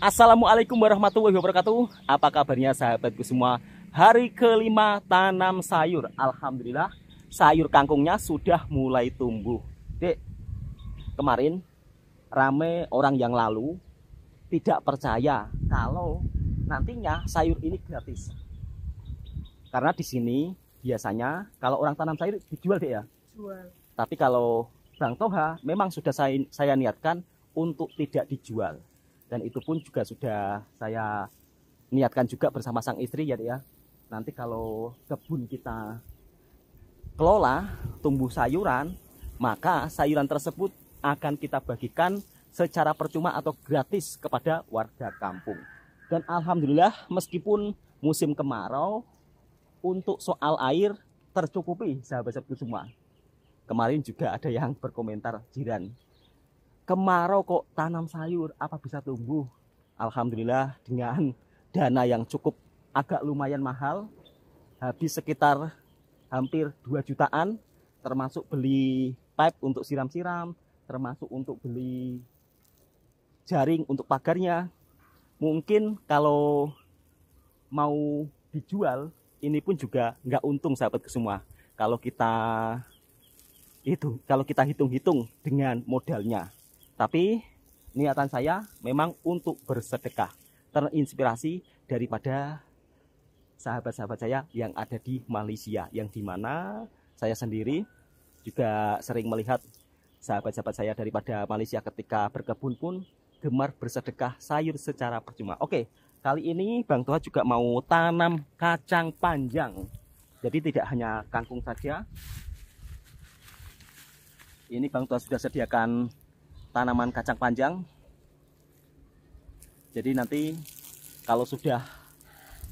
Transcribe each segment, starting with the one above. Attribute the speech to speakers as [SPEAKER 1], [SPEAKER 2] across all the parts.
[SPEAKER 1] Assalamualaikum warahmatullahi wabarakatuh. Apa kabarnya sahabatku semua? Hari kelima tanam sayur. Alhamdulillah sayur kangkungnya sudah mulai tumbuh. Dek, kemarin rame orang yang lalu tidak percaya kalau nantinya sayur ini gratis. Karena di sini biasanya kalau orang tanam sayur dijual, Dek, ya.
[SPEAKER 2] Jual.
[SPEAKER 1] Tapi kalau Bang Toha memang sudah saya niatkan untuk tidak dijual. Dan itu pun juga sudah saya niatkan juga bersama sang istri, ya, Dek, ya. Nanti kalau kebun kita kelola tumbuh sayuran, maka sayuran tersebut akan kita bagikan secara percuma atau gratis kepada warga kampung. Dan alhamdulillah meskipun musim kemarau, untuk soal air tercukupi sahabat-sahabatku semua. Kemarin juga ada yang berkomentar, jiran, kemarau kok tanam sayur, apa bisa tumbuh? Alhamdulillah dengan dana yang cukup agak lumayan mahal, habis sekitar hampir 2 jutaan, termasuk beli pipe untuk siram-siram, termasuk untuk beli jaring untuk pagarnya. Mungkin kalau mau dijual, ini pun juga nggak untung sahabatku semua. Kalau kita hitung-hitung dengan modalnya. Tapi niatan saya memang untuk bersedekah, terinspirasi daripada sahabat-sahabat saya yang ada di Malaysia, yang dimana saya sendiri juga sering melihat sahabat-sahabat saya daripada Malaysia ketika berkebun pun gemar bersedekah sayur secara percuma. Oke, kali ini Bang Toha juga mau tanam kacang panjang. Jadi tidak hanya kangkung saja. Ini Bang Toha sudah sediakan tanaman kacang panjang. Jadi nanti kalau sudah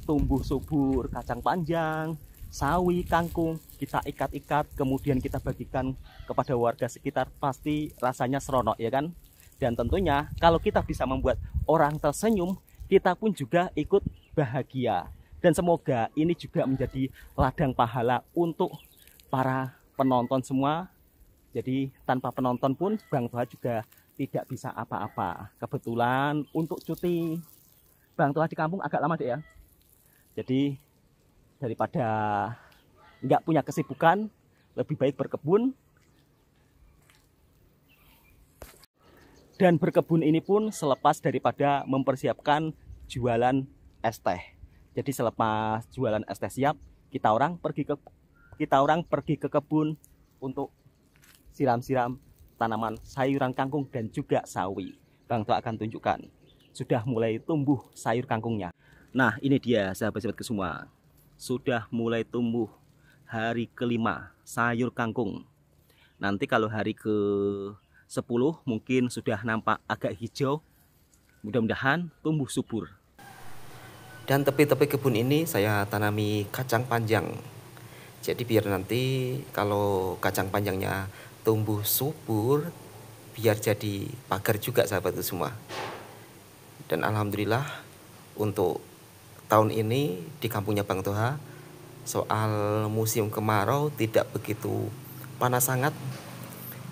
[SPEAKER 1] tumbuh subur kacang panjang, sawi, kangkung, kita ikat-ikat, kemudian kita bagikan kepada warga sekitar, pasti rasanya seronok, ya kan? Dan tentunya kalau kita bisa membuat orang tersenyum, kita pun juga ikut bahagia. Dan semoga ini juga menjadi ladang pahala untuk para penonton semua. Jadi tanpa penonton pun Bang Toha juga tidak bisa apa-apa. Kebetulan untuk cuti Bang Toha di kampung agak lama, Dek, ya. Jadi daripada nggak punya kesibukan, lebih baik berkebun. Dan berkebun ini pun selepas daripada mempersiapkan jualan es teh. Jadi selepas jualan es teh siap, kita orang pergi ke kebun untuk siram-siram tanaman sayuran kangkung dan juga sawi. Bang Toha akan tunjukkan sudah mulai tumbuh sayur kangkungnya. Nah, ini dia sahabat-sahabatku semua. Sudah mulai tumbuh hari kelima sayur kangkung. Nanti kalau hari ke-10 mungkin sudah nampak agak hijau. Mudah-mudahan tumbuh subur.
[SPEAKER 3] Dan tepi-tepi kebun ini saya tanami kacang panjang. Jadi biar nanti kalau kacang panjangnya tumbuh subur, biar jadi pagar juga sahabatku semua. Dan alhamdulillah untuk tahun ini di kampungnya Bang Toha, soal musim kemarau tidak begitu panas sangat.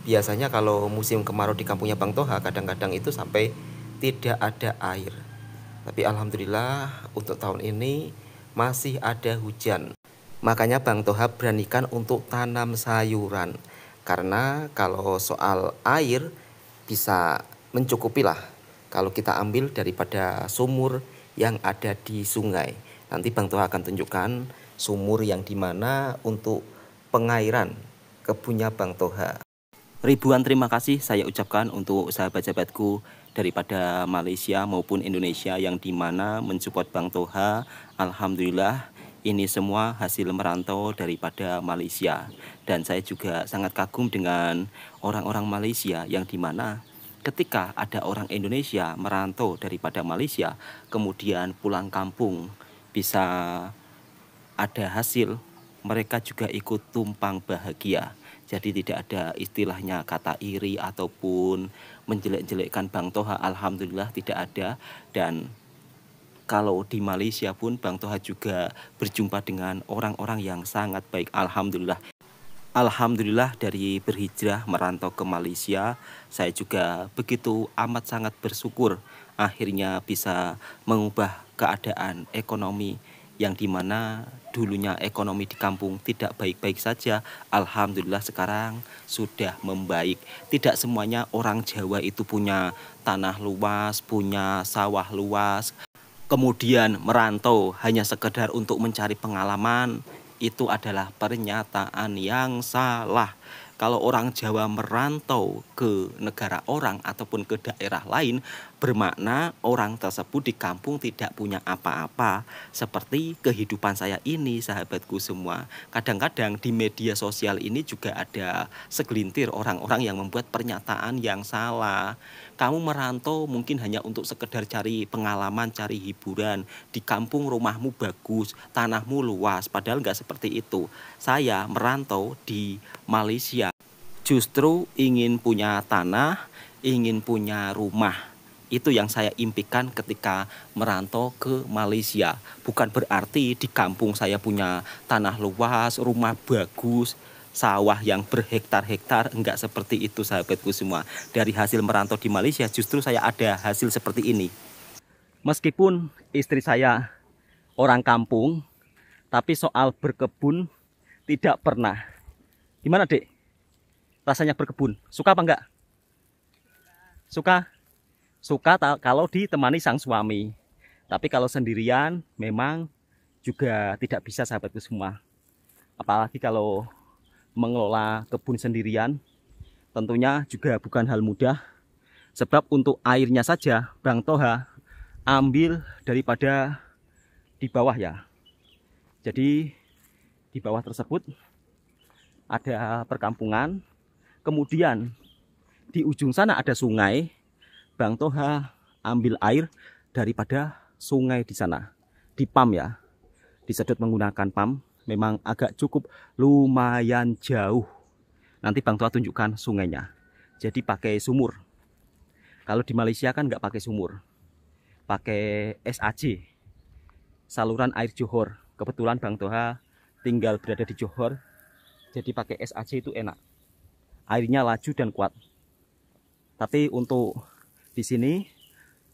[SPEAKER 3] Biasanya kalau musim kemarau di kampungnya Bang Toha kadang-kadang itu sampai tidak ada air. Tapi alhamdulillah untuk tahun ini masih ada hujan. Makanya Bang Toha beranikan untuk tanam sayuran. Karena kalau soal air bisa mencukupi lah kalau kita ambil daripada sumur yang ada di sungai. Nanti Bang Toha akan tunjukkan sumur yang dimana untuk pengairan kebunnya Bang Toha.
[SPEAKER 1] Ribuan terima kasih saya ucapkan untuk sahabat-sahabatku daripada Malaysia maupun Indonesia yang dimana mensupport Bang Toha. Alhamdulillah ini semua hasil merantau daripada Malaysia. Dan saya juga sangat kagum dengan orang-orang Malaysia yang dimana ketika ada orang Indonesia merantau daripada Malaysia, kemudian pulang kampung bisa ada hasil, mereka juga ikut tumpang bahagia. Jadi tidak ada istilahnya kata iri ataupun menjelek-jelekkan Bang Toha. Alhamdulillah tidak ada. Dan kalau di Malaysia pun Bang Toha juga berjumpa dengan orang-orang yang sangat baik. Alhamdulillah. Alhamdulillah dari berhijrah merantau ke Malaysia, saya juga begitu amat sangat bersyukur
[SPEAKER 3] akhirnya bisa mengubah keadaan ekonomi yang dimana dulunya ekonomi di kampung tidak baik-baik saja. Alhamdulillah sekarang sudah membaik. Tidak semuanya orang Jawa itu punya tanah luas, punya sawah luas, kemudian merantau hanya sekedar untuk mencari pengalaman. Itu adalah pernyataan yang salah. Kalau orang Jawa merantau ke negara orang ataupun ke daerah lain, bermakna orang tersebut di kampung tidak punya apa-apa. Seperti kehidupan saya ini, sahabatku semua. Kadang-kadang di media sosial ini juga ada segelintir orang-orang yang membuat pernyataan yang salah. Kamu merantau mungkin hanya untuk sekedar cari pengalaman, cari hiburan. Di kampung rumahmu bagus, tanahmu luas, padahal nggak seperti itu. Saya merantau di Malaysia, justru ingin punya tanah, ingin punya rumah. Itu yang saya impikan ketika merantau ke Malaysia. Bukan berarti di kampung saya punya tanah luas, rumah bagus, sawah yang berhektar-hektar. Enggak seperti itu, sahabatku semua. Dari hasil merantau di Malaysia justru saya ada hasil seperti ini.
[SPEAKER 1] Meskipun istri saya orang kampung, tapi soal berkebun tidak pernah. Gimana, Dek? Rasanya berkebun? Suka apa enggak? Suka? Suka kalau ditemani sang suami. Tapi kalau sendirian memang juga tidak bisa, sahabatku semua. Apalagi kalau mengelola kebun sendirian, tentunya juga bukan hal mudah. Sebab untuk airnya saja Bang Toha ambil daripada di bawah ya. Jadi di bawah tersebut ada perkampungan. Kemudian di ujung sana ada sungai. Bang Toha ambil air daripada sungai di sana. Dipam ya. Disedot menggunakan pam. Memang agak cukup lumayan jauh. Nanti Bang Toha tunjukkan sungainya. Jadi pakai sumur. Kalau di Malaysia kan nggak pakai sumur. Pakai SAJ. Saluran air Johor. Kebetulan Bang Toha tinggal berada di Johor. Jadi pakai SAJ itu enak. Airnya laju dan kuat. Tapi untuk di sini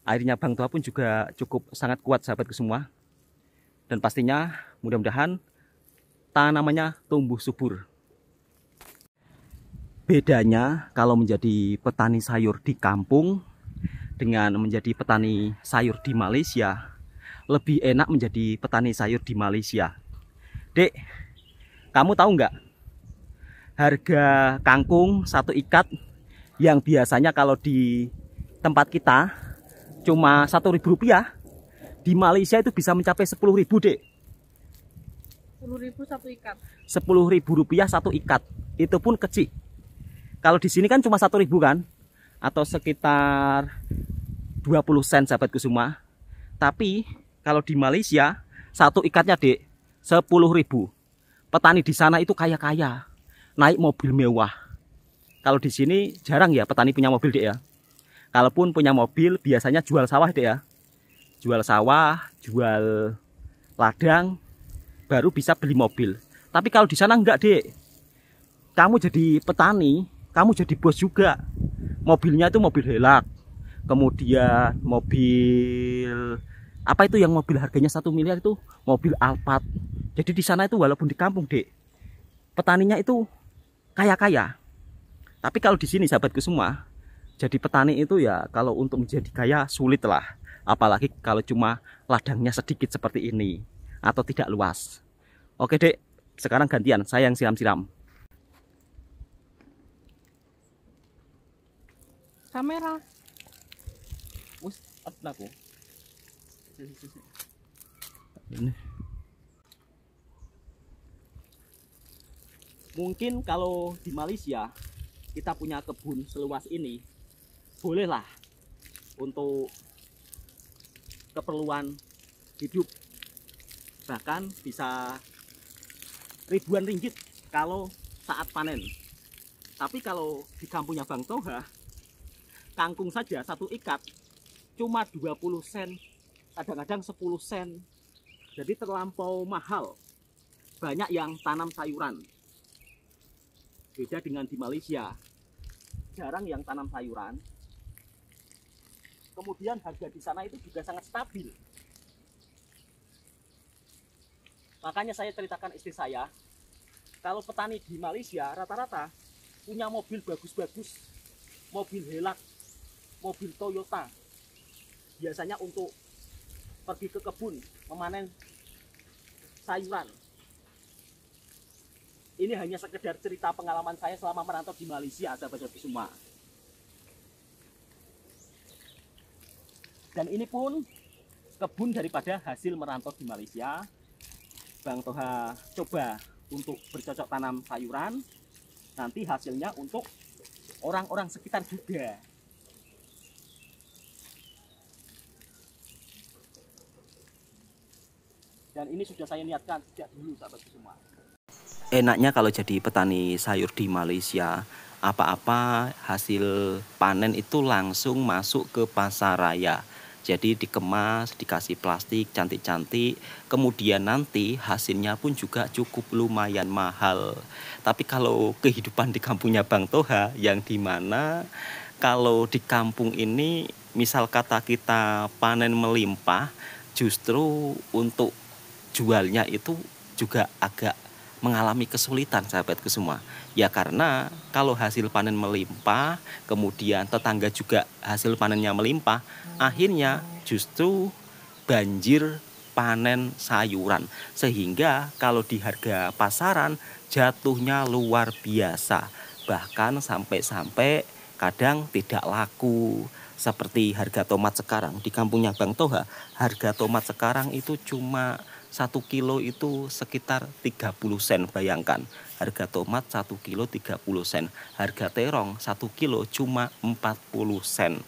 [SPEAKER 1] airnya Bang Toha pun juga cukup sangat kuat, sahabatku semua. Dan pastinya mudah-mudahan tanamannya tumbuh subur. Bedanya kalau menjadi petani sayur di kampung dengan menjadi petani sayur di Malaysia, lebih enak menjadi petani sayur di Malaysia. Dek, kamu tahu nggak harga kangkung satu ikat yang biasanya kalau di tempat kita cuma Rp1.000, di Malaysia itu bisa mencapai Rp10.000, Dek.
[SPEAKER 2] Rp10.000 satu ikat.
[SPEAKER 1] Rp10.000 satu ikat. Itu pun kecil. Kalau di sini kan cuma Rp1.000 kan? Atau sekitar 20 sen, sahabatku semua. Tapi kalau di Malaysia satu ikatnya, Dek, Rp10.000. Petani di sana itu kaya-kaya, naik mobil mewah. Kalau di sini jarang ya petani punya mobil, Dek ya. Kalaupun punya mobil biasanya jual sawah, Dek ya. Jual sawah, jual ladang, baru bisa beli mobil. Tapi kalau di sana enggak, Dek. Kamu jadi petani, kamu jadi bos juga. Mobilnya itu mobil helak. Kemudian mobil apa itu yang mobil harganya 1 miliar itu? Mobil Alphard. Jadi di sana itu walaupun di kampung, Dek, petaninya itu kaya-kaya. Tapi kalau di sini, sahabatku semua, jadi petani itu ya kalau untuk menjadi kaya sulit lah. Apalagi kalau cuma ladangnya sedikit seperti ini atau tidak luas. Oke, Dek, sekarang gantian saya yang siram-siram.
[SPEAKER 2] Kamera.
[SPEAKER 1] Wes, aku. Ini. Mungkin kalau di Malaysia kita punya kebun seluas ini, bolehlah untuk keperluan hidup. Bahkan bisa ribuan ringgit kalau saat panen. Tapi kalau di kampungnya Bang Toha, kangkung saja satu ikat cuma 20 sen, kadang-kadang 10 sen. Jadi terlampau mahal. Banyak yang tanam sayuran. Beda dengan di Malaysia. Jarang yang tanam sayuran. Kemudian harga di sana itu juga sangat stabil. Makanya saya ceritakan istri saya, kalau petani di Malaysia rata-rata punya mobil bagus-bagus, mobil Hilux, mobil Toyota. Biasanya untuk pergi ke kebun memanen sayuran. Ini hanya sekedar cerita pengalaman saya selama merantau di Malaysia, sahabat-sahabat semua. Dan ini pun kebun daripada hasil merantau di Malaysia. Bang Toha coba untuk bercocok tanam sayuran, nanti hasilnya untuk orang-orang sekitar juga. Dan ini sudah saya niatkan sejak dulu, sahabat semua.
[SPEAKER 3] Enaknya kalau jadi petani sayur di Malaysia, apa-apa hasil panen itu langsung masuk ke pasar raya. Jadi dikemas, dikasih plastik cantik-cantik, kemudian nanti hasilnya pun juga cukup lumayan mahal. Tapi kalau kehidupan di kampungnya Bang Toha, yang dimana kalau di kampung ini misal kata kita panen melimpah, justru untuk jualnya itu juga agak mengalami kesulitan, sahabatku semua. Ya karena kalau hasil panen melimpah, kemudian tetangga juga hasil panennya melimpah, akhirnya justru banjir panen sayuran. Sehingga kalau di harga pasaran jatuhnya luar biasa. Bahkan sampai-sampai kadang tidak laku. Seperti harga tomat sekarang di kampungnya Bang Toha, harga tomat sekarang itu cuma 1 kilo itu sekitar 30 sen, bayangkan. Harga tomat 1 kilo 30 sen. Harga terong 1 kilo cuma 40 sen.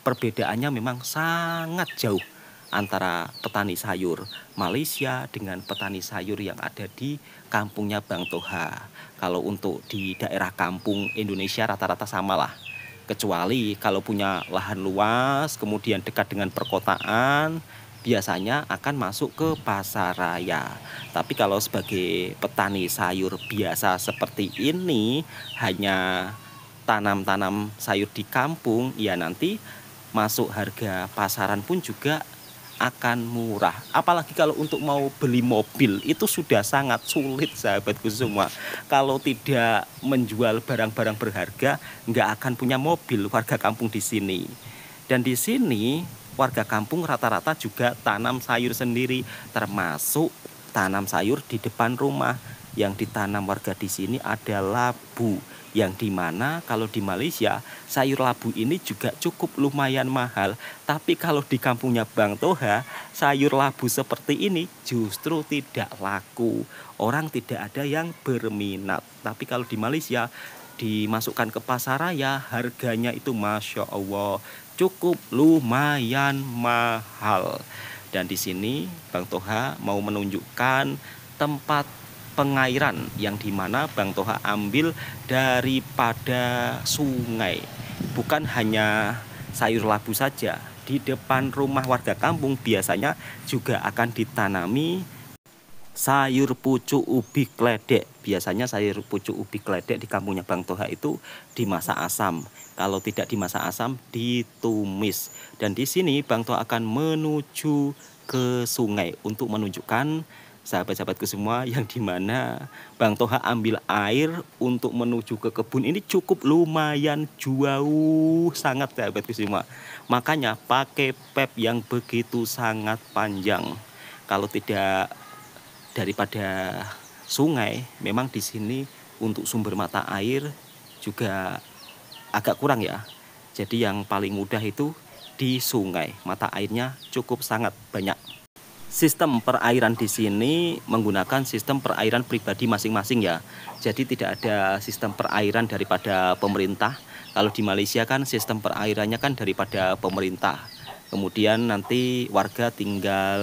[SPEAKER 3] Perbedaannya memang sangat jauh antara petani sayur Malaysia dengan petani sayur yang ada di kampungnya Bang Toha. Kalau untuk di daerah kampung Indonesia rata-rata samalah. Kecuali kalau punya lahan luas, kemudian dekat dengan perkotaan, biasanya akan masuk ke pasar raya. Tapi kalau sebagai petani sayur biasa seperti ini, hanya tanam-tanam sayur di kampung, ya nanti masuk harga pasaran pun juga akan murah. Apalagi kalau untuk mau beli mobil itu sudah sangat sulit, sahabatku semua. Kalau tidak menjual barang-barang berharga, nggak akan punya mobil warga kampung di sini. Dan di sini warga kampung rata-rata juga tanam sayur sendiri, termasuk tanam sayur di depan rumah. Yang ditanam warga di sini ada labu, yang dimana kalau di Malaysia sayur labu ini juga cukup lumayan mahal. Tapi kalau di kampungnya Bang Toha, sayur labu seperti ini justru tidak laku. Orang tidak ada yang berminat. Tapi kalau di Malaysia dimasukkan ke pasar raya, harganya itu Masya Allah cukup lumayan mahal. Dan di sini Bang Toha mau menunjukkan tempat pengairan yang dimana Bang Toha ambil daripada sungai. Bukan hanya sayur labu saja, di depan rumah warga kampung biasanya juga akan ditanami sayur pucuk ubi kledek. Biasanya sayur pucuk ubi kledek di kampungnya Bang Toha itu dimasak asam. Kalau tidak dimasak asam, ditumis. Dan di sini Bang Toha akan menuju ke sungai untuk menunjukkan sahabat-sahabatku semua yang dimana Bang Toha ambil air untuk menuju ke kebun ini cukup lumayan jauh sangat, sahabatku semua. Makanya pakai pep yang begitu sangat panjang. Kalau tidak daripada sungai, memang di sini untuk sumber mata air juga agak kurang ya. Jadi yang paling mudah itu di sungai, mata airnya cukup sangat banyak. Sistem perairan di sini menggunakan sistem perairan pribadi masing-masing ya. Jadi tidak ada sistem perairan daripada pemerintah. Kalau di Malaysia kan sistem perairannya kan daripada pemerintah. Kemudian nanti warga tinggal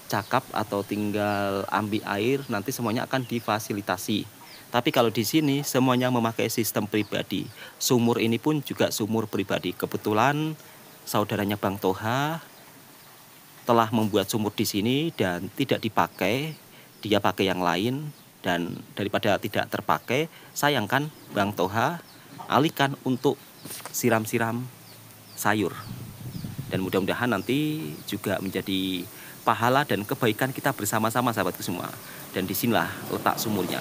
[SPEAKER 3] cakap atau tinggal ambil air, nanti semuanya akan difasilitasi. Tapi kalau di sini semuanya memakai sistem pribadi. Sumur ini pun juga sumur pribadi. Kebetulan saudaranya Bang Toha telah membuat sumur di sini dan tidak dipakai, dia pakai yang lain. Dan daripada tidak terpakai, sayangkan Bang Toha alihkan untuk siram-siram sayur.
[SPEAKER 1] Dan mudah-mudahan nanti juga menjadi pahala dan kebaikan kita bersama-sama sahabatku semua. Dan disinilah letak sumurnya.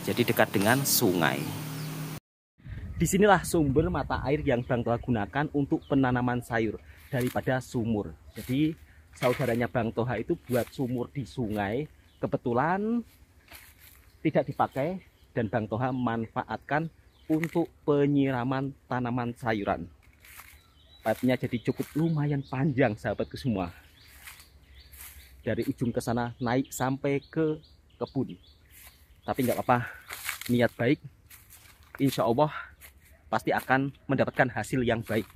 [SPEAKER 1] Jadi dekat dengan sungai. Disinilah sumber mata air yang Bang Toha gunakan untuk penanaman sayur daripada sumur. Jadi saudaranya Bang Toha itu buat sumur di sungai, kebetulan tidak dipakai dan Bang Toha manfaatkan untuk penyiraman tanaman sayuran. Pipe-nya jadi cukup lumayan panjang sahabatku semua. Dari ujung ke sana naik sampai ke kebun. Tapi nggak apa-apa, niat baik, insya Allah pasti akan mendapatkan hasil yang baik.